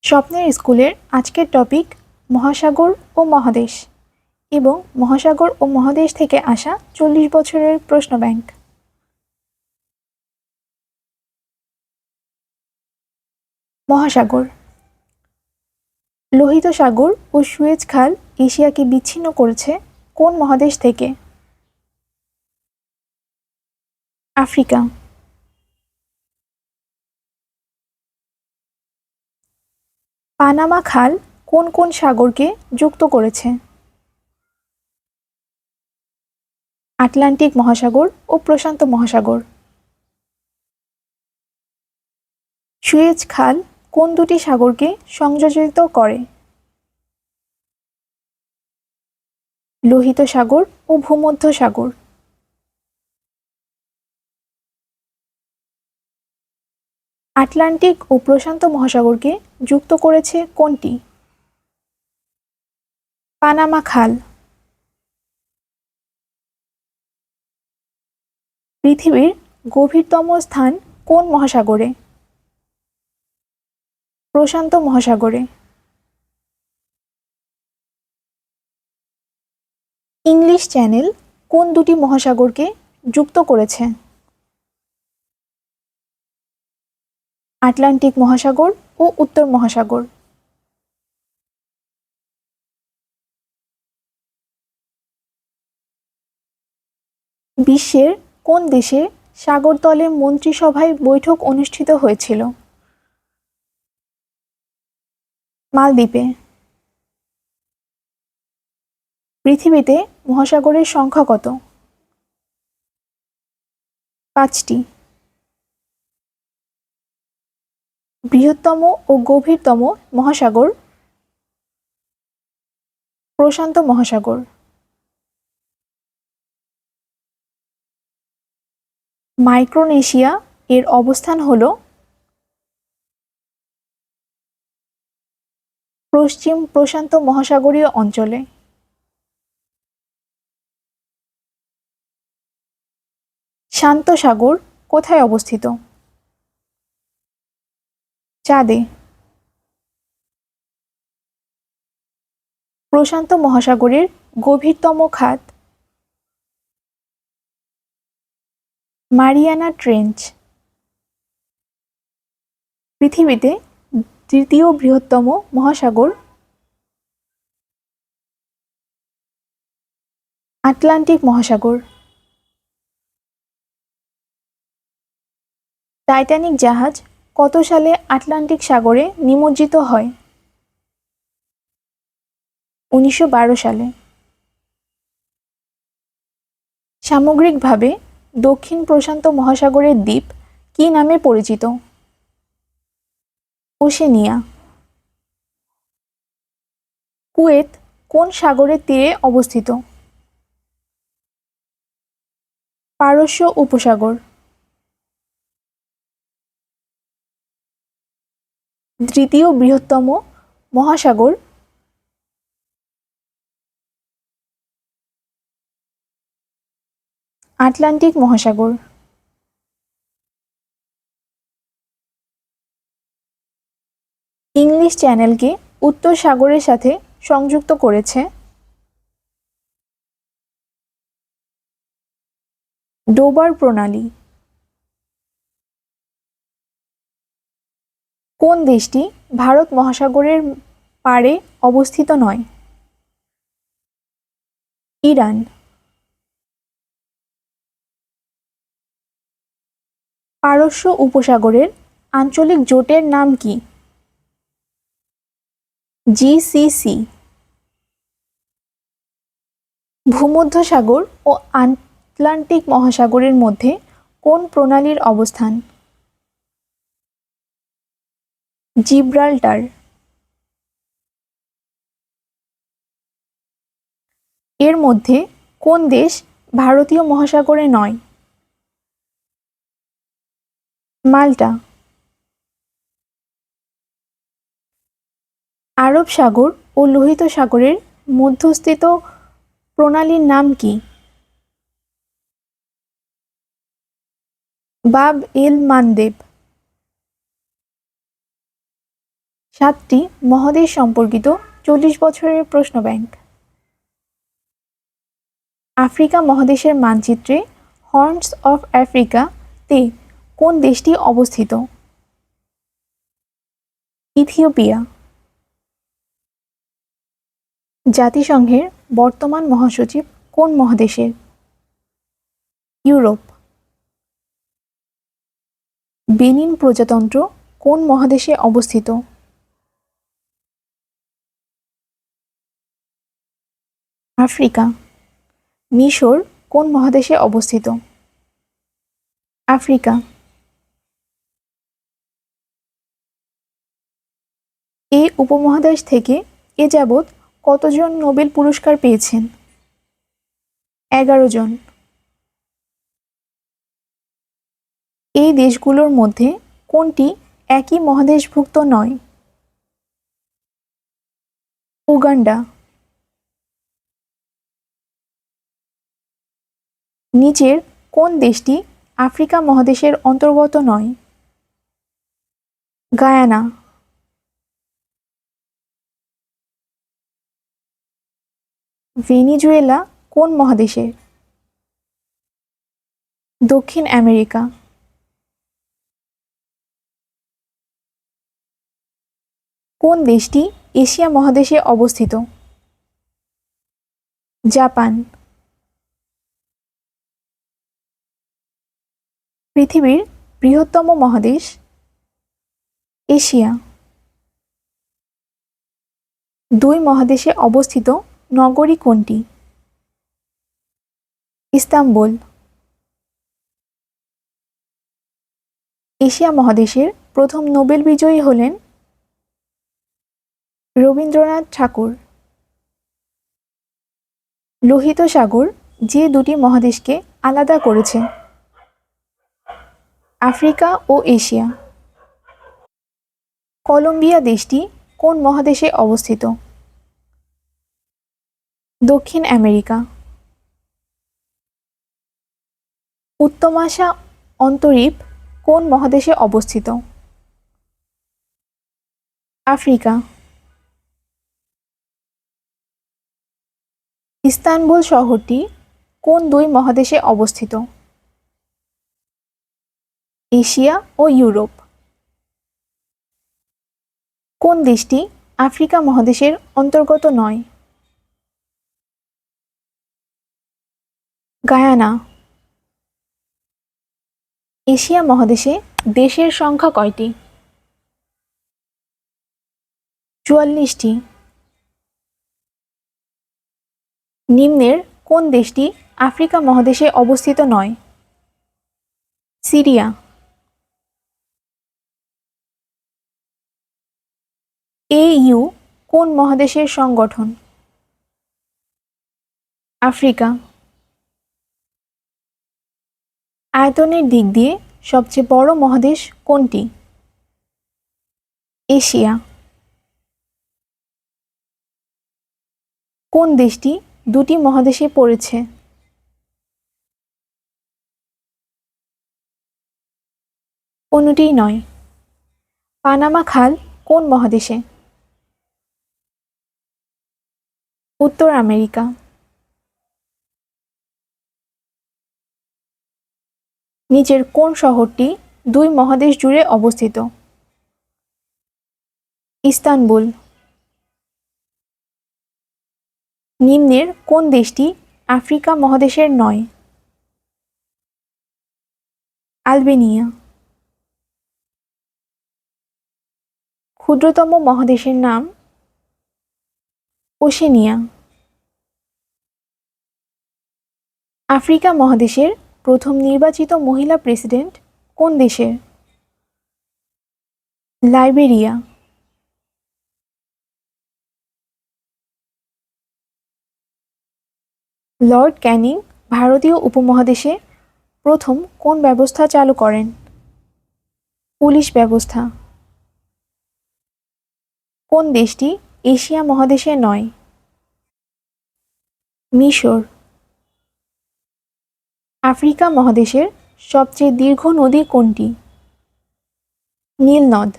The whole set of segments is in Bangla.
স্বপ্নের স্কুলের আজকের টপিক মহাসাগর ও মহাদেশ এবং মহাসাগর ও মহাদেশ থেকে আসা 40 বছরের প্রশ্ন ব্যাংক। মহাসাগর। লোহিত সাগর ও সুয়েজ খাল এশিয়াকে বিচ্ছিন্ন করেছে কোন মহাদেশ থেকে? আফ্রিকা। পানামা খাল কোন কোন সাগরকে যুক্ত করেছে? আটলান্টিক মহাসাগর ও প্রশান্ত মহাসাগর। সুয়েজ খাল কোন দুটি সাগরকে সংযোজিত করে? লোহিত সাগর ও ভূমধ্য সাগর। আটলান্টিক ও প্রশান্ত মহাসাগরকে যুক্ত করেছে কোনটি? পানামা খাল। পৃথিবীর গভীরতম স্থান কোন মহাসাগরে? প্রশান্ত মহাসাগরে। ইংলিশ চ্যানেল কোন দুটি মহাসাগরকে যুক্ত করেছে? আটলান্টিক মহাসাগর ও উত্তর মহাসাগর। বিশ্বের কোন দেশে সাগরতলে মন্ত্রিসভায় বৈঠক অনুষ্ঠিত হয়েছিল? মালদ্বীপে। পৃথিবীতে মহাসাগরের সংখ্যা কত? 5টি। বৃহত্তম ও গভীরতম মহাসাগর? প্রশান্ত মহাসাগর। মাইক্রোনেশিয়া এর অবস্থান হল পশ্চিম প্রশান্ত মহাসাগরীয় অঞ্চলে। শান্ত সাগর কোথায় অবস্থিত? চাঁদে। প্রশান্ত মহাসাগরের গভীরতম খাত? Mariana trench. পৃথিবীতে তৃতীয় বৃহত্তম মহাসাগর? আটলান্টিক মহাসাগর। টাইটানিক জাহাজ কত সালে আটলান্টিক সাগরে নিমজ্জিত হয়? 1912 সালে। সামগ্রিকভাবে দক্ষিণ প্রশান্ত মহাসাগরের দ্বীপ কী নামে পরিচিত? ওশেনিয়া। কুয়েত কোন সাগরের তীরে অবস্থিত? পারস্য উপসাগর। তৃতীয় বৃহত্তম মহাসাগর? আটলান্টিক মহাসাগর। ইংলিশ চ্যানেলকে উত্তর সাগরের সাথে সংযুক্ত করেছে ডোবার প্রণালী। কোন দেশটি ভারত মহাসাগরের পাড়ে অবস্থিত নয়? ইরান। পারস্য উপসাগরের আঞ্চলিক জোটের নাম কি? জিসিসি। ভূমধ্যসাগর ও আটলান্টিক মহাসাগরের মধ্যে কোন প্রণালীর অবস্থান? জিব্রাল্টার। এর মধ্যে কোন দেশ ভারতীয় মহাসাগরে নয়? মাল্টা। আরব সাগর ও লোহিত সাগরের মধ্যস্থিত প্রণালীর নাম কি? বাব এল মানদেব। 7টি মহাদেশ সম্পর্কিত 40 বছরের প্রশ্ন ব্যাংক। আফ্রিকা মহাদেশের মানচিত্রে হর্নস অফ আফ্রিকা তে কোন দেশটি অবস্থিত? ইথিওপিয়া। জাতিসংঘের বর্তমান মহাসচিব কোন মহাদেশের? ইউরোপ। বেনিন প্রজাতন্ত্র কোন মহাদেশে অবস্থিত? আফ্রিকা। মিশর কোন মহাদেশে অবস্থিত? আফ্রিকা। এই উপমহাদেশ থেকে এ যাবৎ কতজন নোবেল পুরস্কার পেয়েছেন? 11 জন। এই দেশগুলোর মধ্যে কোনটি একই মহাদেশভুক্ত নয়? উগান্ডা। নিচের কোন দেশটি আফ্রিকা মহাদেশের অন্তর্গত নয়? গায়ানা। ভেনিজুয়েলা কোন মহাদেশের? দক্ষিণ আমেরিকা। কোন দেশটি এশিয়া মহাদেশে অবস্থিত? জাপান। পৃথিবীর বৃহত্তম মহাদেশ? এশিয়া। 2 মহাদেশে অবস্থিত নগরী কোনটি? ইস্তাম্বুল। এশিয়া মহাদেশের প্রথম নোবেল বিজয়ী হলেন রবীন্দ্রনাথ ঠাকুর। লোহিত সাগর যে দুটি মহাদেশকে আলাদা করেছে? আফ্রিকা ও এশিয়া। কলম্বিয়া দেশটি কোন মহাদেশে অবস্থিত? দক্ষিণ আমেরিকা। উত্তমাশা অন্তরীপ কোন মহাদেশে অবস্থিত? আফ্রিকা। ইস্তানবুল শহরটি কোন 2 মহাদেশে অবস্থিত? এশিয়া ও ইউরোপ। কোন দেশটি আফ্রিকা মহাদেশের অন্তর্গত নয়? গায়ানা। এশিয়া মহাদেশে দেশের সংখ্যা কয়টি? 44টি। নিম্নের কোন দেশটি আফ্রিকা মহাদেশে অবস্থিত নয়? সিরিয়া। AU কোন মহাদেশের সংগঠন? আফ্রিকা। আয়তনের দিক দিয়ে সবচেয়ে বড় মহাদেশ কোনটি? এশিয়া। কোন দেশটি 2টি মহাদেশে পড়েছে? কোনটিই নয়। পানামা খাল কোন মহাদেশে? উত্তর আমেরিকা। নিচের কোন শহরটি 2 মহাদেশ জুড়ে অবস্থিত? ইস্তানবুল। নিম্নের কোন দেশটি আফ্রিকা মহাদেশের নয়? আলবেনিয়া। ক্ষুদ্রতম মহাদেশের নাম? ওশেনিয়া। আফ্রিকা মহাদেশের প্রথম নির্বাচিত মহিলা প্রেসিডেন্ট কোন দেশের? লাইবেরিয়া। লর্ড ক্যানিং ভারতীয় উপমহাদেশে প্রথম কোন ব্যবস্থা চালু করেন? পুলিশ ব্যবস্থা। কোন দেশটি এশিয়া মহাদেশে নয়? মিশর। আফ্রিকা মহাদেশের সবচেয়ে দীর্ঘ নদী কোনটি? নীল নদ।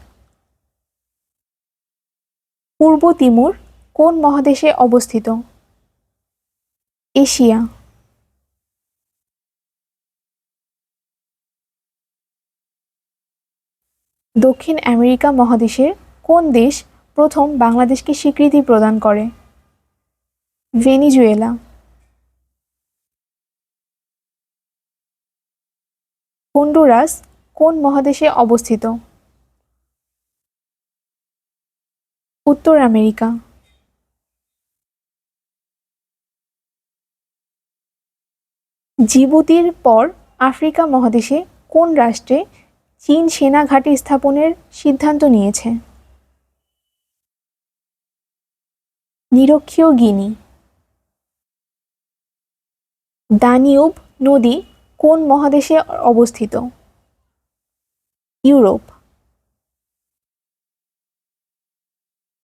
পূর্ব তিমুর কোন মহাদেশে অবস্থিত? এশিয়া। দক্ষিণ আমেরিকা মহাদেশের কোন দেশ প্রথম বাংলাদেশকে স্বীকৃতি প্রদান করে? ভেনিজুয়েলা। হন্ডুরাস কোন মহাদেশে অবস্থিত? উত্তর আমেরিকা। জিবুতির পর আফ্রিকা মহাদেশে কোন রাষ্ট্রে চীন সেনা ঘাঁটি স্থাপনের সিদ্ধান্ত নিয়েছে? নিরক্ষীয় গিনি। দানিউব নদী কোন মহাদেশে অবস্থিত? ইউরোপ।